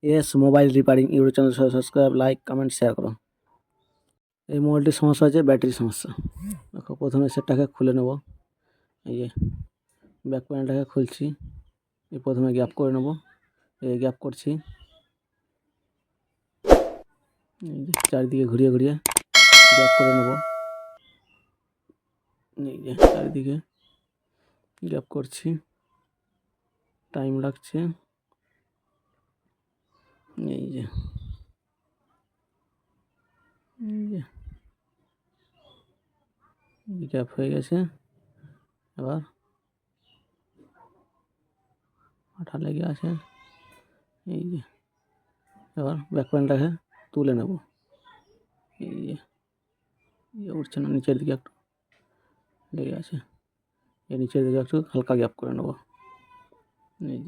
S mobile repairing YouTube channel subscribe, like, comment, share করো। এই মোবাইলটির সমস্যা হচ্ছে ব্যাটারি সমস্যা। দেখো প্রথমে সেটটাকে খুলে নেব। এই যে ব্যাক প্যানেলটাকে খুলছি, এই প্রথমে গ্যাপ করে নেব। এই গ্যাপ করছি, এই যে চারিদিকে ঘুরিয়ে ঘুরিয়ে গ্যাপ করে নেব। এই যে চারিদিকে গ্যাপ করছি, টাইম লাগছে। এই যে গ্যাপ হয়ে গেছে। এবার আঠা লেগে আছে। এই যে এবার ব্যাক প্যানেলটাকে তুলে নেব। এই যে উঠছে না, নিচের দিকে একটু লেগে আছে। এই নিচের দিকে একটু হালকা গ্যাপ করে নেব। এই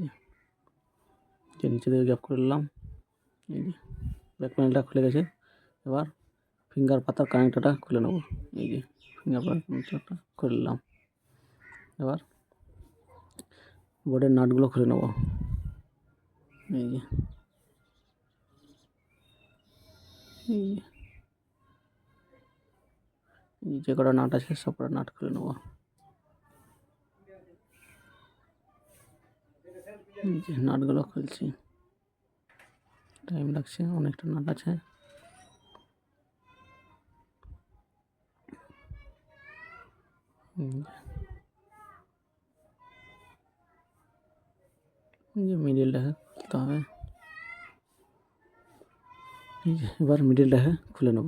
যে নিচের দিকে গ্যাপ করে নিলাম। এই যে ব্যাক প্যানেলটা খুলে গেছে। এবার ফিঙ্গার পাতার কানেক্টরটা খুলে নেব। এই যে ফিঙ্গার পাতার কানেক্টরটা খুলে নিলাম। এবার বোর্ডের নাটগুলো খুলে নেব। এই যে যে কটা নাট আছে সব কটা নাট খুলে নেব। যে নাটগুলো খুলছি, টাইম লাগছে, অনেকটা নাট আছে। যে মিডিলটাকে খুলতে হবে। এই যে এবার মিডিলটাকে খুলে নেব।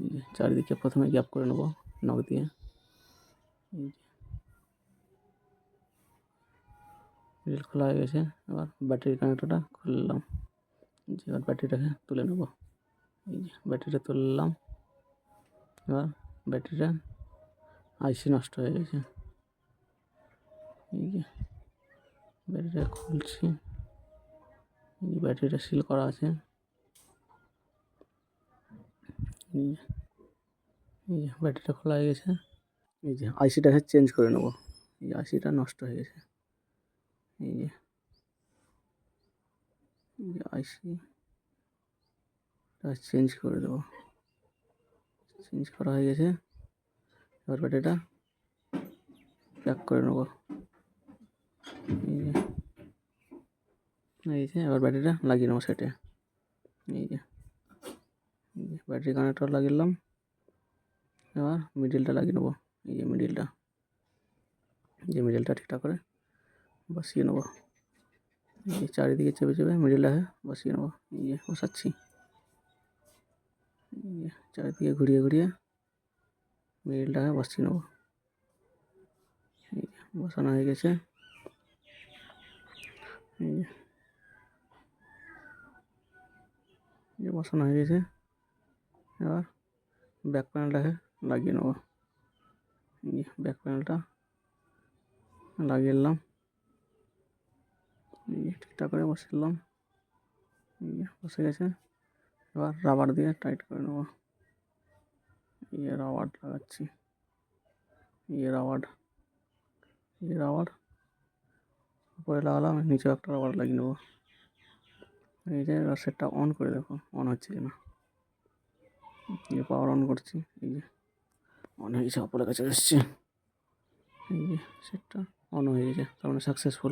এই যে চারিদিকে প্রথমে গ্যাপ করে নেব নখ দিয়ে। এই যে মিডিল খোলা হয়ে গেছে। এবার ব্যাটারি কানেক্টরটা খুললাম। যে এবার ব্যাটারিটাকে তুলে নেব। এই যে ব্যাটারিটা তুললাম। এবার ব্যাটারিটা আইসি নষ্ট হয়ে গেছে। এই যে ব্যাটারিটা খুলছি, এই যে ব্যাটারিটা সিল করা আছে। এই যে ব্যাটারিটা খোলা হয়ে গেছে। এই যে আইসিটাকে চেঞ্জ করে নেব। এই আইসিটা নষ্ট হয়ে গেছে। এই যে আইসিটা চেঞ্জ করে দেবো। চেঞ্জ করা হয়ে গেছে। এবার ব্যাটারিটা প্যাক করে নেব। এই যে এবার ব্যাটারিটা লাগিয়ে নেবো সেটে। এই যে ব্যাটারি কানেক্টর লাগিয়ে নিলাম। এবার মিডিলটা লাগিয়ে নেবো। এই যে মিডিলটা ঠিকঠাক করে বসিয়ে নেবো। এই যে চারিদিকে চেপে চেপে মিডিলটাকে বসিয়ে নেবো। এই যে বসাচ্ছি, এই যে চারিদিকে ঘুরিয়ে ঘুরিয়ে মিডিলটাকে বসিয়ে নেবো। এই যে বসানো হয়ে গেছে। এই যে বসানো হয়ে গেছে। এবার ব্যাক প্যানেলটাকে লাগিয়ে নেবো। এই যে ব্যাক প্যানেলটা লাগিয়ে নিলাম। এই যে ঠিকঠাক করে বসিয়ে নিলাম। এই যে বসে গেছে। এবার রাবার দিয়ে টাইট করে নেবো। এই যে রাবার লাগাচ্ছি। এই যে রাবার উপরে লাগালাম, নিচেও একটা রাবার লাগিয়ে নেবো। এই যে এবার সেটটা অন করে দেখো অন হচ্ছে কিনা। এই যে পাওয়ার অন করছি। এই যে অন হয়ে গেছে, উপরের কাছে এসছে। এই যে সেটটা অন হয়ে গেছে, তার মানে সাকসেসফুল।